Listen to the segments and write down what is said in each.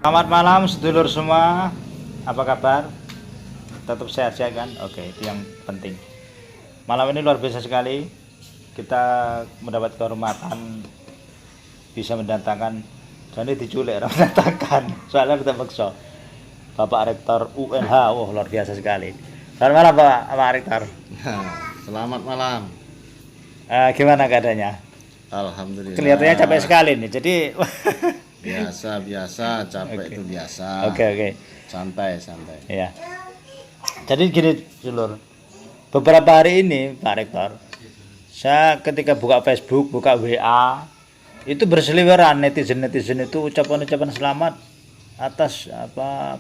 Selamat malam sedulur semua. Apa kabar? Tetap sehat-sehat kan? Oke, itu yang penting. Malam ini luar biasa sekali. Kita mendapat kehormatan bisa mendatangkan, jadi diculik orang mendatangkan. Soalnya kita maksa. Bapak Rektor UNH, wah luar biasa sekali. Selamat malam Pak Rektor. Selamat malam. Gimana keadaannya? Alhamdulillah. Kelihatannya capek sekali nih. Jadi Biasa, capek Oke. itu biasa. Oke. Santai. Ya. Jadi gini, Dulur. Beberapa hari ini, Pak Rektor, saya ketika buka Facebook, buka WA, itu berseliweran netizen itu ucapan-ucapan selamat atas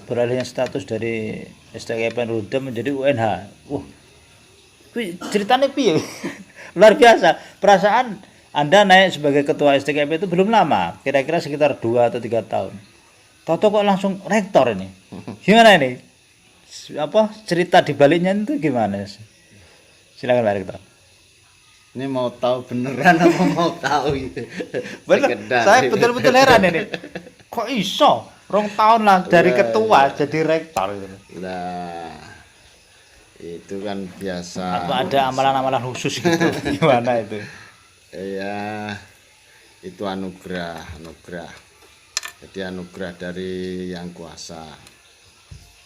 beralihnya status dari STKIP Ruda menjadi UNH. Ceritanya piye? Luar biasa. Perasaan Anda naik sebagai ketua STKIP itu belum lama, kira-kira sekitar 2 atau 3 tahun. Toto kok langsung rektor ini. Gimana ini? Cerita di baliknya itu gimana? Silakan Pak Rektor. Ini mau tahu beneran apa mau tahu itu? Bener, saya betul-betul heran ini. Kok iso? 2 tahun lah dari ketua jadi rektor gitu. Nah, itu kan biasa. Apa ada amalan-amalan khusus gitu? Gimana itu? Ya, itu anugerah. Jadi anugerah dari Yang Kuasa.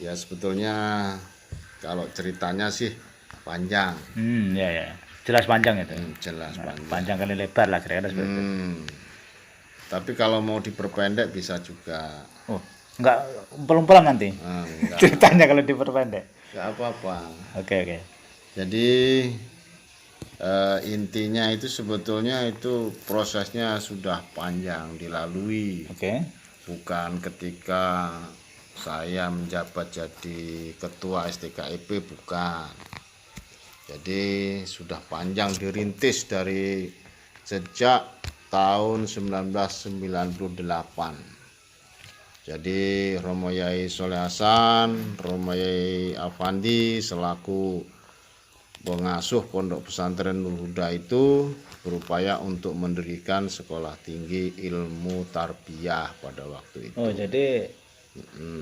Ya sebetulnya kalau ceritanya sih panjang. Ya. Jelas panjang itu. Jelas panjang. Panjang kali lebar lah kira-kira seperti itu. Tapi kalau mau diperpendek bisa juga. Oh, enggak pelan-pelan nanti. Enggak. Ceritanya kalau diperpendek. Enggak apa-apa. Oke. Jadi intinya itu sebetulnya itu prosesnya sudah panjang dilalui. Oke. Bukan ketika saya menjabat jadi ketua STKIP, bukan. Jadi sudah panjang dirintis dari sejak tahun 1998. Jadi Romo Yai Soleh Hasan, Romo Yai Afandi selaku pengasuh Pondok Pesantren Nurul Huda itu berupaya untuk mendirikan sekolah tinggi ilmu tarbiyah pada waktu itu. Oh, jadi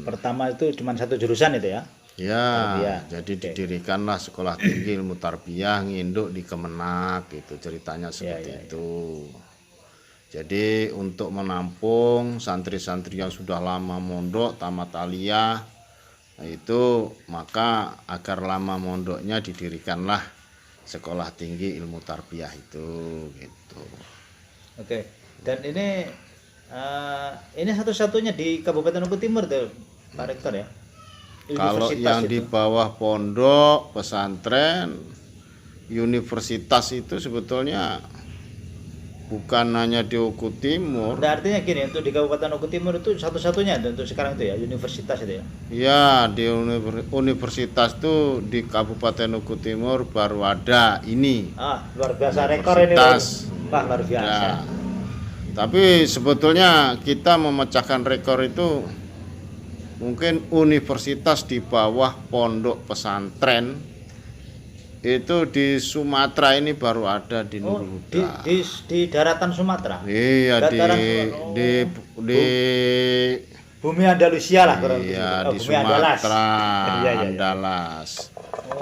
pertama itu cuma satu jurusan itu ya? Ya, Tarbiyah. jadi didirikanlah sekolah tinggi ilmu tarbiyah nginduk di Kemenak, itu ceritanya seperti itu. Jadi untuk menampung santri-santri yang sudah lama mondok tamat aliyah, itu maka agar lama mondoknya didirikanlah sekolah tinggi ilmu tarbiyah itu gitu. Oke. Dan ini satu-satunya di Kabupaten Oku Timur tuh, Pak Rektor ya? Kalau Universitas yang di bawah pondok pesantren universitas itu sebetulnya bukan hanya di Oku Timur. Nah, artinya gini, untuk di Kabupaten Oku Timur itu satu-satunya untuk sekarang itu ya, universitas itu ya? Ya, di universitas itu di Kabupaten Oku Timur baru ada ini. Luar biasa rekor ini. Wah, luar biasa. Ya. Tapi sebetulnya kita memecahkan rekor itu mungkin universitas di bawah pondok pesantren itu di Sumatera ini baru ada di Nurul Huda. Di daratan Sumatera. Iya, di bumi Andalusia lah kurang lebih. Iya, di bumi Sumatera, Andalas. Andalas.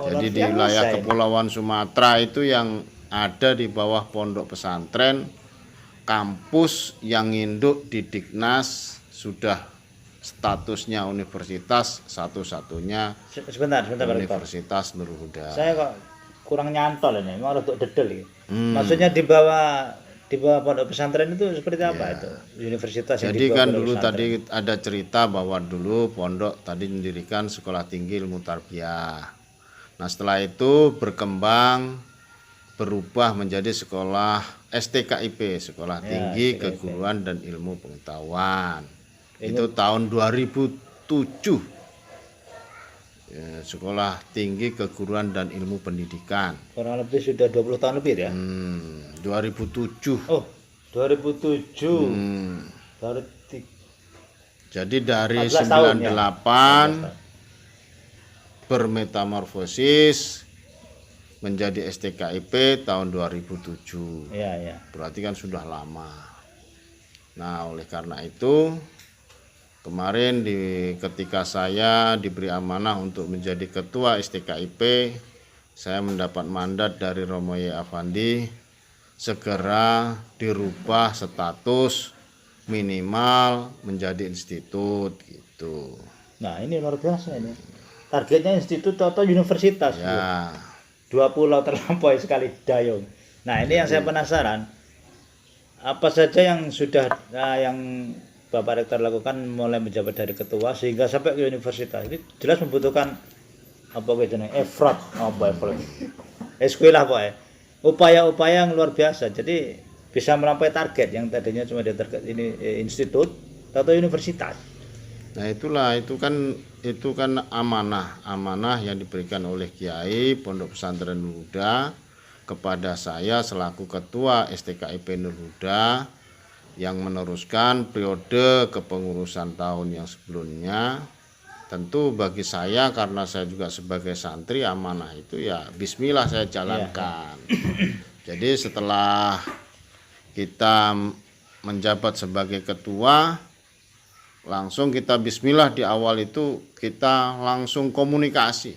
Jadi di luar wilayah biasa Kepulauan Sumatera itu yang ada di bawah pondok pesantren, kampus yang induk di Diknas sudah statusnya universitas satu-satunya Sebentar Pak Rektor. Universitas Nurul Huda. Saya kok kurang nyantol ini, mau untuk dedel gitu. Maksudnya di bawah pondok pesantren itu seperti apa itu? Universitas yang Jadi di bawah kan pondok dulu pesantren. tadi ada cerita bahwa dulu pondok tadi mendirikan sekolah tinggi ilmu tarbiyah. Nah, setelah itu berkembang berubah menjadi sekolah STKIP, sekolah tinggi STKIP. keguruan dan ilmu pengetahuan. Itu tahun 2007. Ya, sekolah tinggi keguruan dan ilmu pendidikan. Kurang lebih sudah 20 tahun lebih ya? 2007. Oh, 2007. Baru Jadi dari 14 tahun, 98 bermetamorfosis menjadi STKIP tahun 2007. Iya. Berarti kan sudah lama. Nah, oleh karena itu Kemarin ketika saya diberi amanah untuk menjadi ketua STKIP, saya mendapat mandat dari Romo Yai Afandi segera dirubah status minimal menjadi institut gitu. Nah, ini luar biasa ini. Targetnya institut atau universitas. Ya, 2 pulau terlampaui sekali dayung. Nah, ini yang saya penasaran. Apa saja yang sudah yang Bapak Rektor lakukan mulai menjabat dari ketua sehingga sampai ke universitas. Ini jelas membutuhkan apa gitu nih, effort lah Pak. Upaya-upaya yang luar biasa. Jadi bisa melampaui target yang tadinya cuma di target ini institut atau universitas. nah itulah itu kan amanah yang diberikan oleh Kiai Pondok Pesantren Nur Huda kepada saya selaku ketua STKIP Nur Huda yang meneruskan periode kepengurusan tahun yang sebelumnya. Tentu bagi saya karena saya juga sebagai santri, amanah itu ya bismillah saya jalankan. Jadi setelah kita menjabat sebagai ketua, langsung kita bismillah di awal itu kita langsung komunikasi.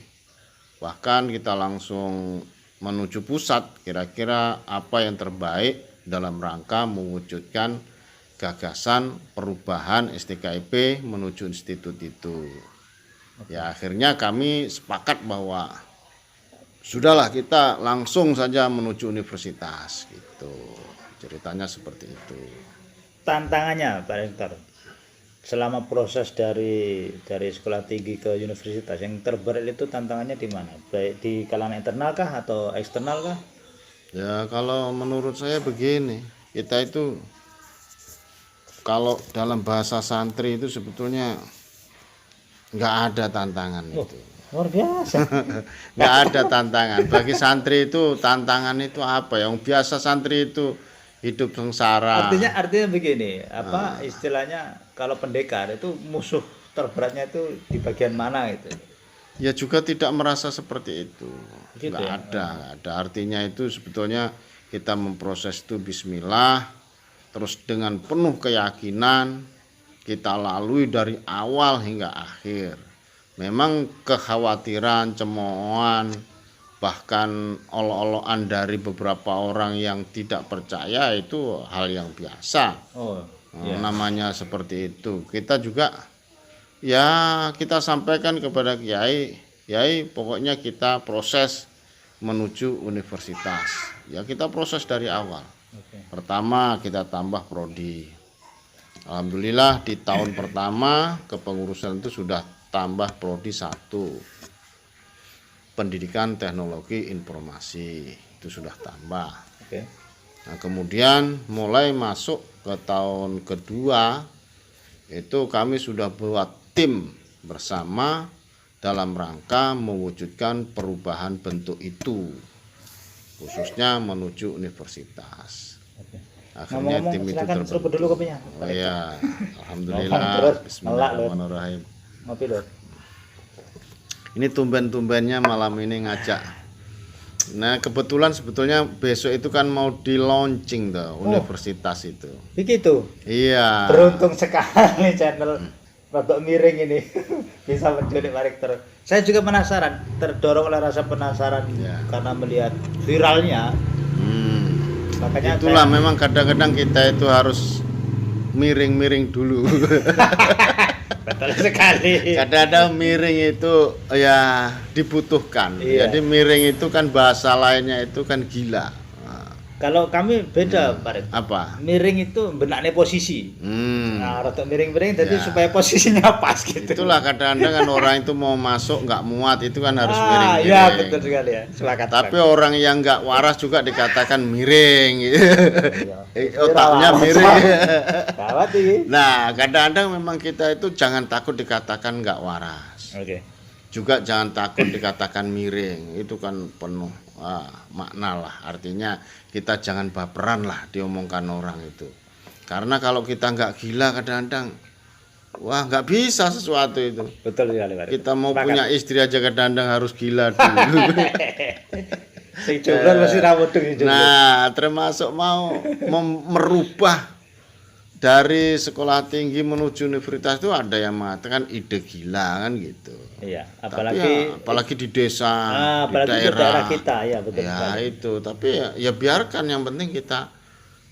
Bahkan kita langsung menuju pusat kira-kira apa yang terbaik dalam rangka mewujudkan gagasan perubahan STKIP menuju institut itu. Ya akhirnya kami sepakat bahwa sudahlah kita langsung saja menuju universitas gitu. Ceritanya seperti itu. Tantangannya Pak Rektor selama proses dari sekolah tinggi ke universitas yang terberat itu tantangannya di mana? Baik di kalangan internal kah atau eksternal kah? Ya kalau menurut saya begini, kita itu kalau dalam bahasa santri itu sebetulnya nggak ada tantangan itu. Luar biasa. Nggak ada tantangan. Bagi santri itu tantangan itu apa? Yang biasa santri itu hidup sengsara. Artinya begini, apa istilahnya kalau pendekar itu musuh terberatnya itu di bagian mana gitu? Ya juga tidak merasa seperti itu. Gitu Nggak ya? ada. Artinya itu sebetulnya kita memproses itu bismillah, terus dengan penuh keyakinan kita lalui dari awal hingga akhir. Memang kekhawatiran, cemoohan, bahkan olo-oloan dari beberapa orang yang tidak percaya itu hal yang biasa. Namanya seperti itu. Kita juga ya kita sampaikan kepada Kiai, pokoknya kita proses menuju universitas. Ya kita proses dari awal. Pertama kita tambah prodi. Alhamdulillah di tahun pertama kepengurusan itu sudah tambah prodi 1. Pendidikan Teknologi Informasi itu sudah tambah. Nah, kemudian mulai masuk ke tahun kedua itu kami sudah buat tim bersama dalam rangka mewujudkan perubahan bentuk itu, khususnya menuju universitas. Akhirnya tim itu terbentuk. Dulu kopinya. Oh ya, alhamdulillah. Bismillahirrahmanirrahim. Ngopi lho. Ini tumben-tumbennya malam ini ngajak. Nah kebetulan sebetulnya besok itu kan mau di launching tuh universitas itu. Begitu. Iya. Beruntung sekali channel rodok miring ini bisa menculik Pak Rektor. Saya juga penasaran, terdorong oleh rasa penasaran karena melihat viralnya. Makanya itulah memang kadang-kadang kita itu harus miring-miring dulu. Betul sekali. Kadang-kadang miring itu ya dibutuhkan. Jadi miring itu kan bahasa lainnya itu kan gila. Kalau kami beda Pak Rektor. Apa? Miring itu benaknya posisi. Nah, rotok miring-miring jadi supaya posisinya pas gitu. Itulah kadang-kadang kan orang itu mau masuk nggak muat itu kan harus miring-miring. Iya betul sekali ya. Sepakat. Tapi orang yang nggak waras juga dikatakan miring. Otaknya miring. Nah kadang-kadang memang kita itu jangan takut dikatakan nggak waras. Juga jangan takut dikatakan miring. Itu kan penuh makna lah. Artinya kita jangan baperan lah diomongkan orang itu. Karena kalau kita nggak gila kadang-kadang wah nggak bisa sesuatu itu. Betul sekali Pak. Kita mau punya istri aja kadang-kadang harus gila dulu. Nah, termasuk mau merubah dari sekolah tinggi menuju universitas itu ada yang mengatakan ide gila kan gitu. Iya, Tapi ya, apalagi di desa, di apalagi di daerah daerah. kita, ya betul Ya sekali. itu, tapi ya biarkan, yang penting kita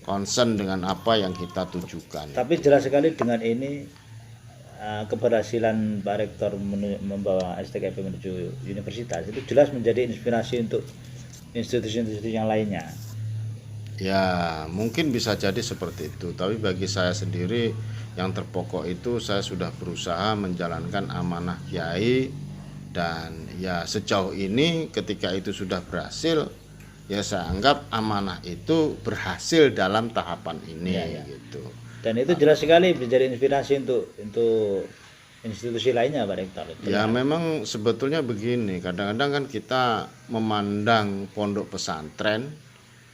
concern dengan apa yang kita tujukan. Tapi jelas sekali dengan ini keberhasilan Pak Rektor membawa STKP menuju universitas itu jelas menjadi inspirasi untuk institusi-institusi yang lainnya. Ya mungkin bisa jadi seperti itu, tapi bagi saya sendiri yang terpokok itu saya sudah berusaha menjalankan amanah Kiai, dan ya sejauh ini ketika itu sudah berhasil, ya saya anggap amanah itu berhasil dalam tahapan ini. Ya. Gitu. Dan itu jelas sekali menjadi inspirasi untuk institusi lainnya Pak Rektor. Ya memang sebetulnya begini, kadang-kadang kan kita memandang pondok pesantren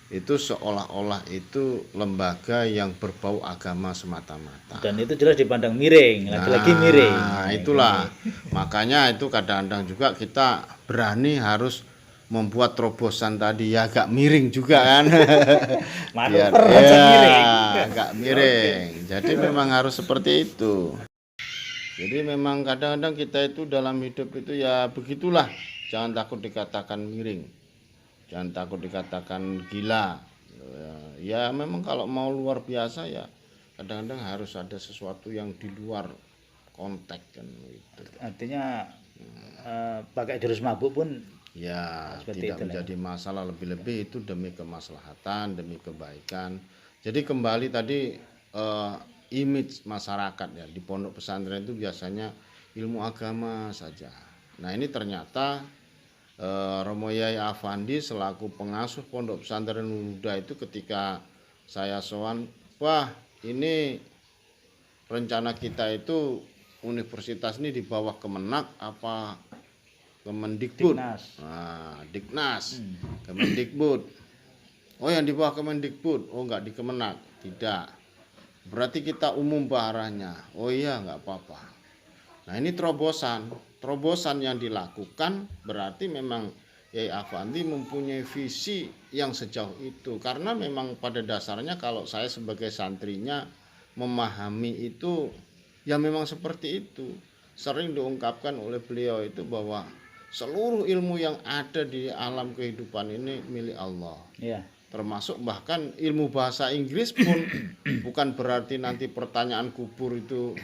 itu seolah-olah itu lembaga yang berbau agama semata-mata. Dan itu jelas dipandang miring, lagi-lagi miring. Nah itulah, makanya itu kadang-kadang juga kita berani harus membuat terobosan tadi ya agak miring juga kan. Biar, miring. agak miring. Jadi memang harus seperti itu. Jadi memang kadang-kadang kita itu dalam hidup itu ya begitulah. Jangan takut dikatakan miring. Jangan takut dikatakan gila. Ya memang kalau mau luar biasa ya kadang-kadang harus ada sesuatu yang di luar konteks kan gitu. Artinya pakai jurus mabuk pun ya seperti tidak menjadi masalah, lebih-lebih itu demi kemaslahatan, demi kebaikan. Jadi kembali tadi image masyarakat ya di pondok pesantren itu biasanya ilmu agama saja. Nah ini ternyata Romo Yai Afandi selaku pengasuh pondok pesantren Nurul Huda itu ketika saya sowan, wah ini rencana kita itu universitas ini di bawah Kemenak apa Kemendikbud? Diknas. Kemendikbud. Oh yang di bawah Kemendikbud, oh enggak di Kemenak, tidak. Berarti kita umum baharanya. Oh iya enggak apa-apa. Nah ini terobosan yang dilakukan berarti memang Yai Afandi mempunyai visi yang sejauh itu, karena memang pada dasarnya kalau saya sebagai santrinya memahami itu ya memang seperti itu. Sering diungkapkan oleh beliau itu bahwa seluruh ilmu yang ada di alam kehidupan ini milik Allah. Iya. Termasuk bahkan ilmu bahasa Inggris pun bukan berarti nanti pertanyaan kubur itu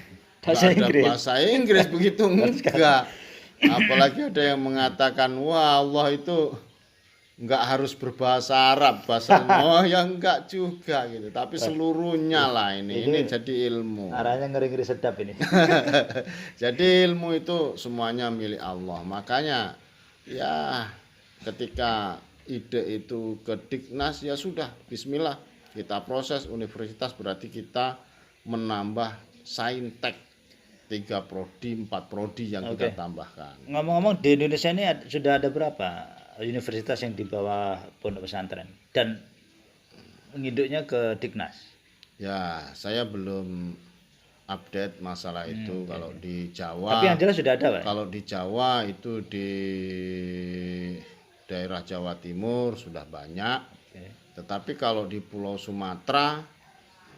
ada bahasa Inggris begitu, enggak. Apalagi ada yang mengatakan wah Allah itu enggak harus berbahasa Arab bahasanya. Oh ya enggak juga gitu, tapi seluruhnya lah ini jadi ilmu. Arahnya ngeri-ngeri sedap ini. Jadi ilmu itu semuanya milik Allah. Makanya ya ketika ide itu ke Diknas ya sudah bismillah kita proses universitas, berarti kita menambah saintek 3 prodi 4 prodi yang kita tambahkan. Ngomong-ngomong di Indonesia ini sudah ada berapa universitas yang di bawah pondok pesantren dan menginduknya ke Diknas? Ya saya belum update masalah itu. Kalau di Jawa, tapi yang jelas sudah ada Pak? Kalau di Jawa itu di daerah Jawa Timur sudah banyak. Tetapi kalau di Pulau Sumatera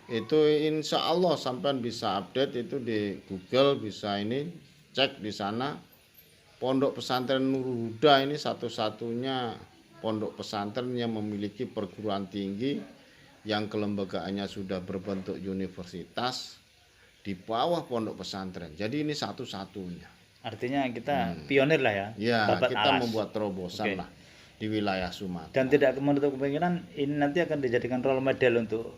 itu insya Allah sampean bisa update itu di Google, bisa ini cek di sana. Pondok pesantren Nurul Huda ini satu-satunya pondok pesantren yang memiliki perguruan tinggi yang kelembagaannya sudah berbentuk universitas di bawah pondok pesantren. Jadi ini satu-satunya. Artinya kita pionir lah ya. Ya, kita membuat terobosan lah di wilayah Sumatera. Dan tidak menutup kemungkinan ini nanti akan dijadikan role model untuk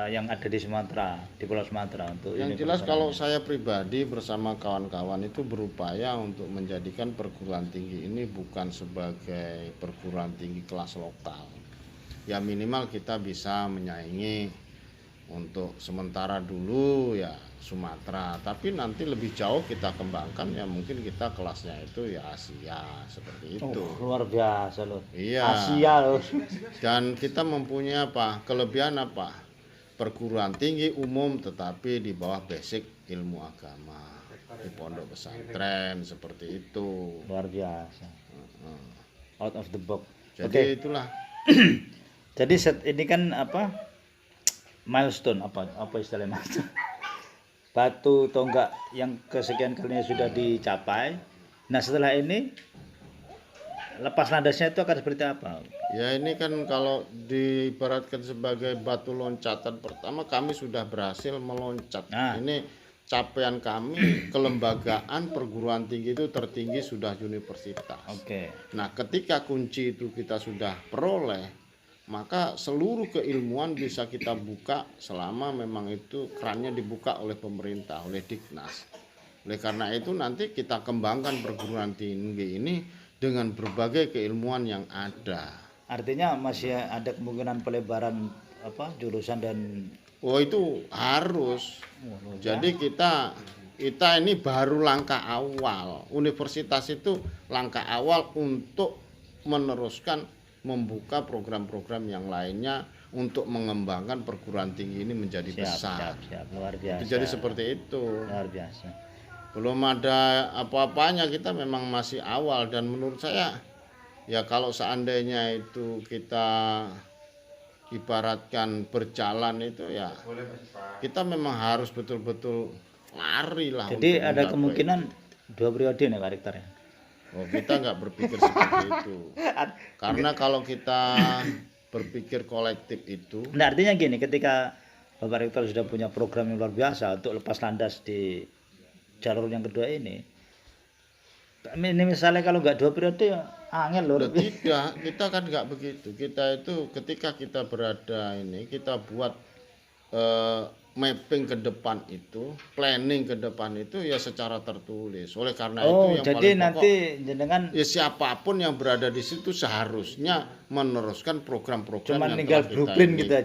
yang ada di Sumatera, di Pulau Sumatera untuk yang jelas kalau saya pribadi bersama kawan-kawan itu berupaya untuk menjadikan perguruan tinggi ini bukan sebagai perguruan tinggi kelas lokal. Ya minimal kita bisa menyaingi untuk sementara dulu ya Sumatera, tapi nanti lebih jauh kita kembangkan ya mungkin kita kelasnya itu ya Asia seperti itu. Luar biasa loh. Iya. Asia loh. Dan kita mempunyai apa? Kelebihan apa? Perguruan tinggi umum tetapi di bawah basic ilmu agama di pondok pesantren seperti itu. Luar biasa. Out of the box. Jadi itulah. Jadi ini kan apa milestone, apa istilahnya milestone? Batu tonggak yang kesekian kalinya sudah dicapai. Nah setelah ini lepas landasnya itu akan seperti apa? Ya ini kan kalau diibaratkan sebagai batu loncatan pertama, kami sudah berhasil meloncat. Nah. Ini capaian kami kelembagaan perguruan tinggi itu tertinggi sudah universitas. Oke. Nah ketika kunci itu kita sudah peroleh, maka seluruh keilmuan bisa kita buka selama memang itu kerannya dibuka oleh pemerintah, oleh Diknas. Oleh karena itu nanti kita kembangkan perguruan tinggi ini dengan berbagai keilmuan yang ada. Artinya masih ada kemungkinan pelebaran jurusan dan itu harus. Jadi kita ini baru langkah awal. Universitas itu langkah awal untuk meneruskan membuka program-program yang lainnya untuk mengembangkan perguruan tinggi ini menjadi besar. Siap, luar biasa. Jadi seperti itu. Luar biasa. Belum ada apa-apanya, kita memang masih awal, dan menurut saya ya kalau seandainya itu kita ibaratkan berjalan itu ya kita memang harus betul-betul lari lah. Jadi ada kemungkinan 2 periode nih Pak Rektor ya? Kita nggak berpikir seperti itu. Karena kalau kita berpikir kolektif itu. Nah artinya gini, ketika Bapak Rektor sudah punya program yang luar biasa untuk lepas landas di jalur yang kedua ini misalnya kalau nggak 2 periode ya angel loh. Tidak, kita kan nggak begitu. Kita itu ketika kita berada ini, kita buat mapping ke depan itu, planning ke depan itu ya secara tertulis. Oleh karena itu yang jadi paling nanti pokok, jenengan ya siapapun yang berada di situ seharusnya meneruskan program-program cuma yang tinggal telah blueprint kita gitu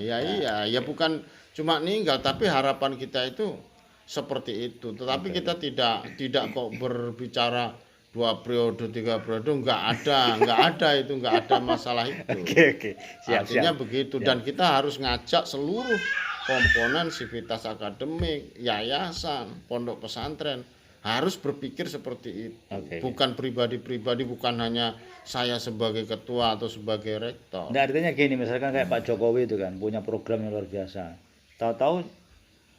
aja. Ya bukan cuma ninggal, tapi harapan kita itu seperti itu. Tetapi kita tidak kok berbicara 2 periode, 3 periode, nggak ada masalah itu. Oke. Artinya begitu. Dan kita harus ngajak seluruh komponen sivitas akademik, yayasan, pondok pesantren harus berpikir seperti itu. Bukan pribadi-pribadi, bukan hanya saya sebagai ketua atau sebagai rektor. Nah, artinya gini, misalkan kayak Pak Jokowi itu kan punya program yang luar biasa. Tahu-tahu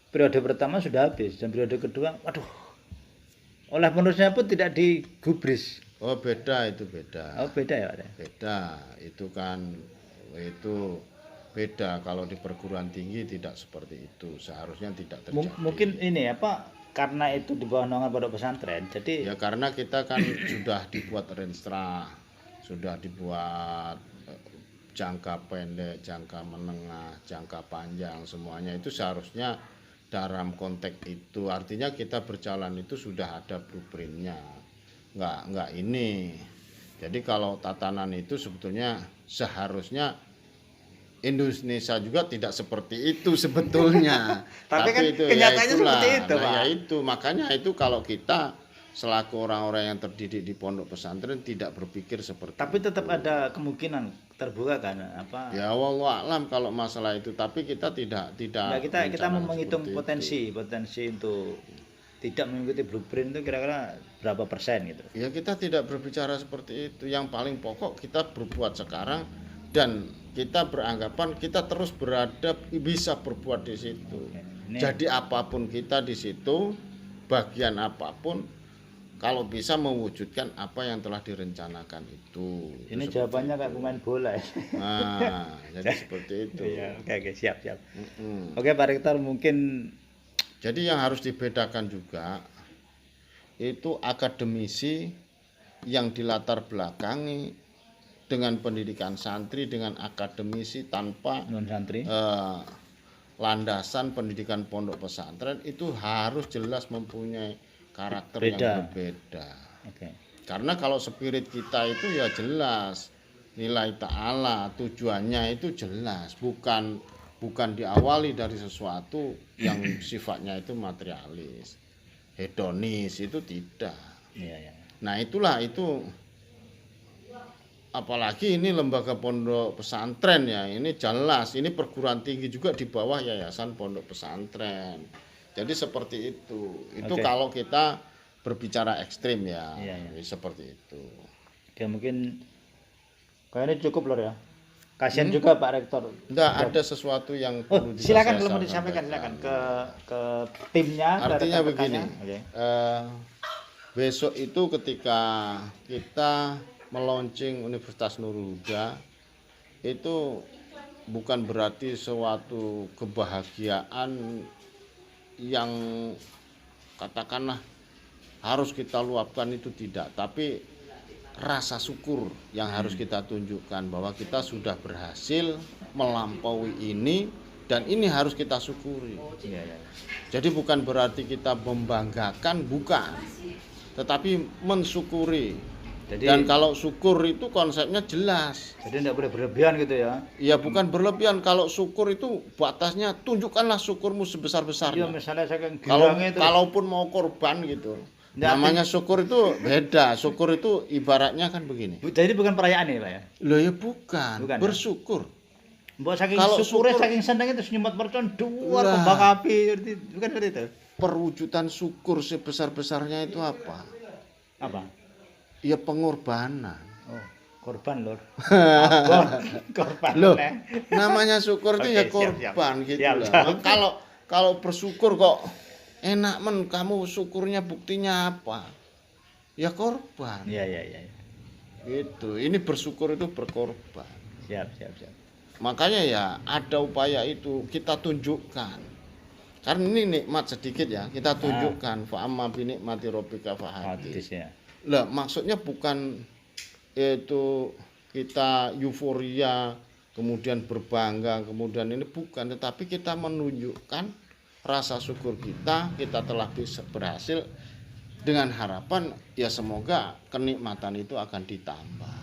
periode pertama sudah habis dan periode kedua, waduh, oleh penerusnya pun tidak digubris. Beda itu beda. Beda ya Pak? Beda, itu kan beda. Kalau di perguruan tinggi tidak seperti itu, seharusnya tidak terjadi. Mungkin ini karena itu di bawah naungan pondok pesantren, jadi ya karena kita kan sudah dibuat renstra, sudah dibuat jangka pendek, jangka menengah, jangka panjang, semuanya itu seharusnya dalam konteks itu. Artinya kita berjalan itu sudah ada blueprintnya, nggak ini. Jadi kalau tatanan itu sebetulnya seharusnya Indonesia juga tidak seperti itu sebetulnya. Tapi kan itu kenyataannya seperti itu, Pak. Ya itu makanya itu kalau kita selaku orang-orang yang terdidik di pondok pesantren tidak berpikir seperti tapi itu. Tetap ada kemungkinan terbuka kan ya wallahu alam kalau masalah itu, tapi kita tidak nah, kita mau menghitung potensi untuk tidak mengikuti blueprint itu kira-kira berapa persen gitu. Ya kita tidak berbicara seperti itu. Yang paling pokok kita berbuat sekarang dan kita beranggapan kita terus berada bisa berbuat di situ. Jadi apapun kita di situ, bagian apapun, kalau bisa mewujudkan apa yang telah direncanakan itu. Ini jawabannya kayak pemain bola ya. Nah, jadi seperti itu. Ya, oke, siap. Oke Pak Rektor, mungkin jadi yang harus dibedakan juga itu akademisi yang dilatar belakangi dengan pendidikan santri dengan akademisi tanpa non santri. Landasan pendidikan pondok pesantren itu harus jelas mempunyai karakter yang berbeda. Karena kalau spirit kita itu ya jelas, nilai ta'ala tujuannya itu jelas, bukan diawali dari sesuatu yang sifatnya itu materialis, hedonis, itu tidak. Nah itulah itu, apalagi ini lembaga pondok pesantren ya, ini jelas, ini perguruan tinggi juga di bawah yayasan pondok pesantren. Jadi seperti itu. Itu kalau kita berbicara ekstrim ya. Seperti itu. Oke, mungkin kayaknya cukup lor ya. Kasihan juga Pak Rektor. Enggak ada sesuatu yang Oh, perlu silakan saya kalau mau disampaikan, silakan ke timnya. ke Artinya rekan-rekannya. begini, Oke. besok itu ketika kita meluncing Universitas Nurul Huda, itu bukan berarti suatu kebahagiaan yang katakanlah harus kita luapkan, itu tidak, tapi rasa syukur yang harus kita tunjukkan bahwa kita sudah berhasil melampaui ini dan ini harus kita syukuri. Iya, iya. Jadi bukan berarti kita membanggakan, bukan, tetapi mensyukuri. Jadi Dan kalau syukur itu konsepnya jelas. jadi tidak boleh berlebihan gitu ya. Ya bukan berlebihan. Kalau syukur itu batasnya tunjukkanlah syukurmu Iya, sebesar-besarnya. misalnya saya Kalau girangnya itu. kalaupun mau korban gitu. Nggak, Namanya syukur itu beda. Syukur itu ibaratnya kan begini. Jadi bukan perayaan ya, Pak ya. Loh ya bukan, Bukan, ya? bersyukur. Mbok saking Kalau syukurnya, syukur- saking senangnya terus nyemot mercon duar Lah. kembang api, bukan seperti itu. Perwujudan syukur sebesar-besarnya itu apa? Apa? Ya pengorbanan. Oh, korban lor. Apa? Korban. Loh, Leh. namanya syukur itu Oke, ya siap, korban siap. gitu Siap, lah. siap. Kalau bersyukur kok enak men, kamu syukurnya buktinya apa? Ya korban. Iya, iya, iya. Gitu. Ini bersyukur itu berkorban. Siap, siap, siap. Makanya ya ada upaya itu kita tunjukkan. Karena ini nikmat sedikit ya, kita tunjukkan fa amma bi nikmati rabbika fahaddits. Hadis ya. Lah maksudnya bukan itu kita euforia kemudian berbangga kemudian ini, bukan, tetapi kita menunjukkan rasa syukur kita telah bisa berhasil dengan harapan ya semoga kenikmatan itu akan ditambah.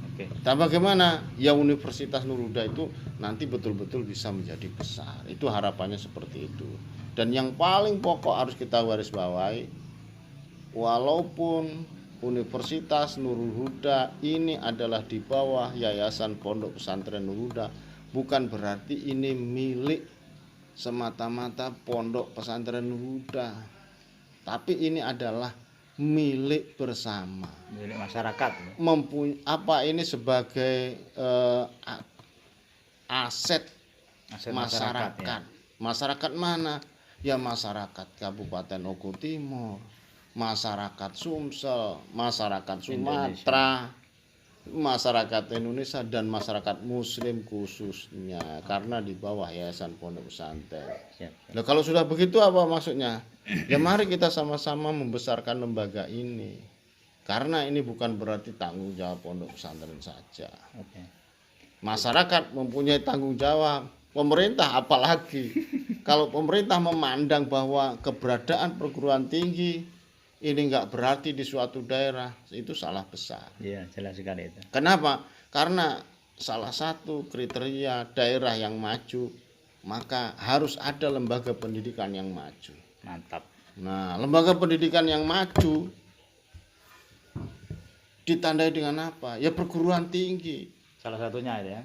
Oke. Dan bagaimana ya Universitas Nurul Huda itu nanti betul-betul bisa menjadi besar. Itu harapannya seperti itu. Dan yang paling pokok harus kita garis bawahi, walaupun Universitas Nurul Huda ini adalah di bawah Yayasan Pondok Pesantren Nurul Huda, bukan berarti ini milik semata-mata Pondok Pesantren Nurul Huda. Tapi ini adalah milik bersama. Milik masyarakat. Apa ini sebagai aset Aset masyarakat. ya. Masyarakat mana? Ya masyarakat Kabupaten Ogo Timur, masyarakat Sumsel, masyarakat Sumatera, masyarakat Indonesia dan masyarakat Muslim khususnya karena di bawah Yayasan Pondok Pesantren. Siap. Nah, kalau sudah begitu apa maksudnya? Ya mari kita sama-sama membesarkan lembaga ini. Karena ini bukan berarti tanggung jawab pondok pesantren saja. Oke. Masyarakat mempunyai tanggung jawab, pemerintah apalagi. Kalau pemerintah memandang bahwa keberadaan perguruan tinggi ini enggak berarti di suatu daerah, itu salah besar. Iya, jelas sekali itu. Kenapa? Karena salah satu kriteria daerah yang maju, maka harus ada lembaga pendidikan yang maju. Mantap. Nah, lembaga pendidikan yang maju ditandai dengan apa? Ya perguruan tinggi. Salah satunya itu ya.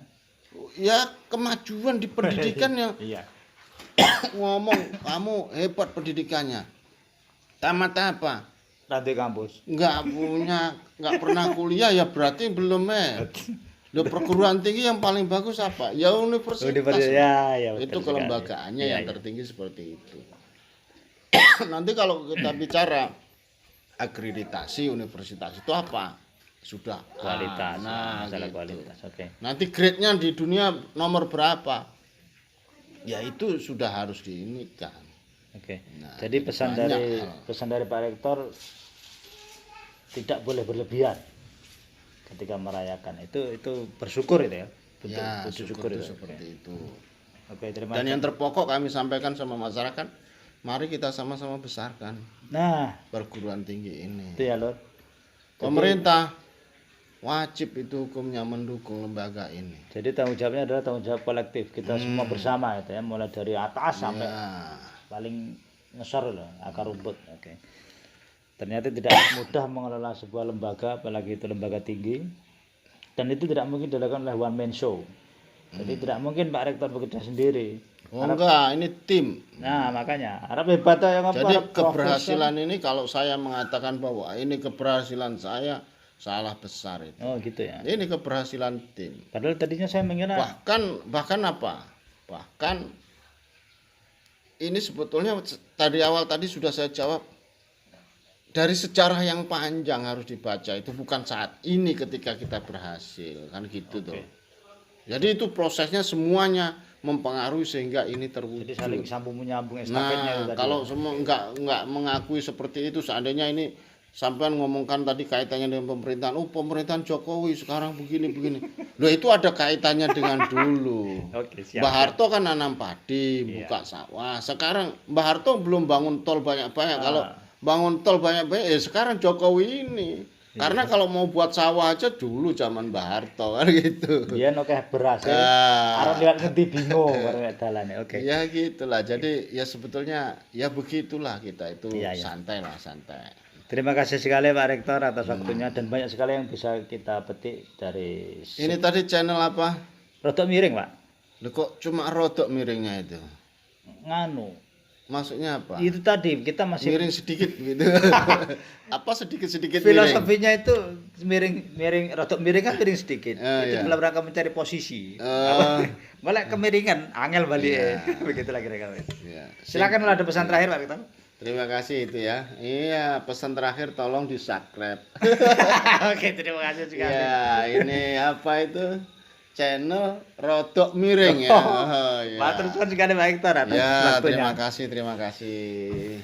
Ya kemajuan di pendidikan yang Iya. ngomong kamu hebat pendidikannya. Tamat apa? Rantai kampus. Nggak pernah kuliah ya berarti belum Loh, perguruan tinggi yang paling bagus apa? Ya universitas. Ya, ya, betul Itu sekali. kelembagaannya Iya, yang iya. tertinggi seperti itu. Nanti kalau kita bicara akreditasi universitas itu apa? Sudah Kualitas. Masalah gitu. kualitas. Oke. Nanti grade-nya di dunia nomor berapa? Ya itu sudah harus diinikan. Oke. Nah, Jadi banyak pesan dari Pak Rektor tidak boleh berlebihan ketika merayakan. Itu bersyukur itu ya. Betul, Ya, betul syukur itu itu. seperti itu. Oke, terima Dan kasih. yang terpokok kami sampaikan sama masyarakat, mari kita sama-sama besarkan Nah, perguruan tinggi ini. itu ya, Lor. Pemerintah wajib itu hukumnya mendukung lembaga ini. Jadi tanggung jawabnya adalah tanggung jawab kolektif. Kita semua bersama itu ya, mulai dari atas sampai Ya, paling ngesor loh, akar rumput. Oke. Ternyata tidak mudah mengelola sebuah lembaga, apalagi itu lembaga tinggi. Dan itu tidak mungkin dilakukan oleh one man show. Jadi tidak mungkin Pak Rektor bekerja sendiri. oh enggak, ini tim. Nah, makanya harap hebat yang apa? Jadi harap keberhasilan ini kalau saya mengatakan bahwa ini keberhasilan saya, salah besar itu. Oh gitu ya. Ini keberhasilan tim. Padahal tadinya saya mengira Bahkan apa? Bahkan ini sebetulnya tadi awal tadi sudah saya jawab, dari sejarah yang panjang harus dibaca, itu bukan saat ini ketika kita berhasil kan gitu tuh. Jadi itu prosesnya semuanya mempengaruhi sehingga ini terwujud. jadi saling sambung menyambung estafetnya itu Nah, tadi. kalau semua enggak mengakui seperti itu, seandainya ini sampean ngomongkan tadi kaitannya dengan pemerintahan, oh pemerintahan Jokowi sekarang begini. Loh itu ada kaitannya dengan dulu. Oke, siap. Mbah Harto kan nanam padi, buka sawah. Sekarang Mbah Harto belum bangun tol banyak-banyak. Kalau bangun tol banyak-banyak, sekarang Jokowi ini. Karena kalau mau buat sawah aja dulu zaman Mbah Harto kan gitu. Iya nokeh beras ya. Arep lihat ngendi bingung bareng dalane. Oke. Ya gitulah. Jadi ya sebetulnya ya begitulah kita itu Iya. santai lah, santai. Terima kasih sekali Pak Rektor atas waktunya dan banyak sekali yang bisa kita petik dari Ini tadi channel apa? rodok miring, Pak. Loh, kok cuma rodok miringnya itu? Nganu. Maksudnya apa? Itu tadi kita masih Miring sedikit gitu. Apa sedikit-sedikit miring? filosofinya itu miring rodok miring kan miring sedikit. Itu dalam rangka mencari posisi. Malah kemiringan angel balik. Begitulah kira-kira. Ya. Silakan kalau ada pesan terakhir Pak Rektor. Terima kasih itu ya. Iya, pesan terakhir tolong di-subscribe. Oke, terima kasih sekali. Ya, ini apa itu? Channel rodok miring ya. Oh, ya. Matur suwun sekali Pak Rektor atas Ya, waktunya. terima kasih.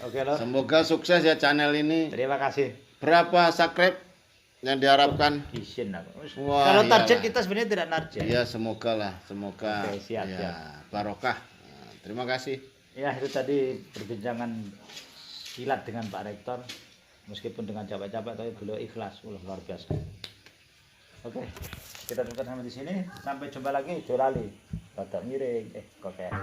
Oke, Lor. Semoga sukses ya channel ini. Terima kasih. Berapa subscribe yang diharapkan? Izin aku. Wah, Kalau target iyalah. kita sebenarnya tidak narjet. Ya, semoga lah, semoga Oke, siap, ya, siap. barokah. Nah, terima kasih. Ya, itu tadi perbincangan silat dengan Pak Rektor. Meskipun dengan capek-capek tapi beliau ikhlas, luar biasa. Oke, kita tutup sampai di sini. Sampai jumpa lagi. Jolali. Rodok miring. Kok kayak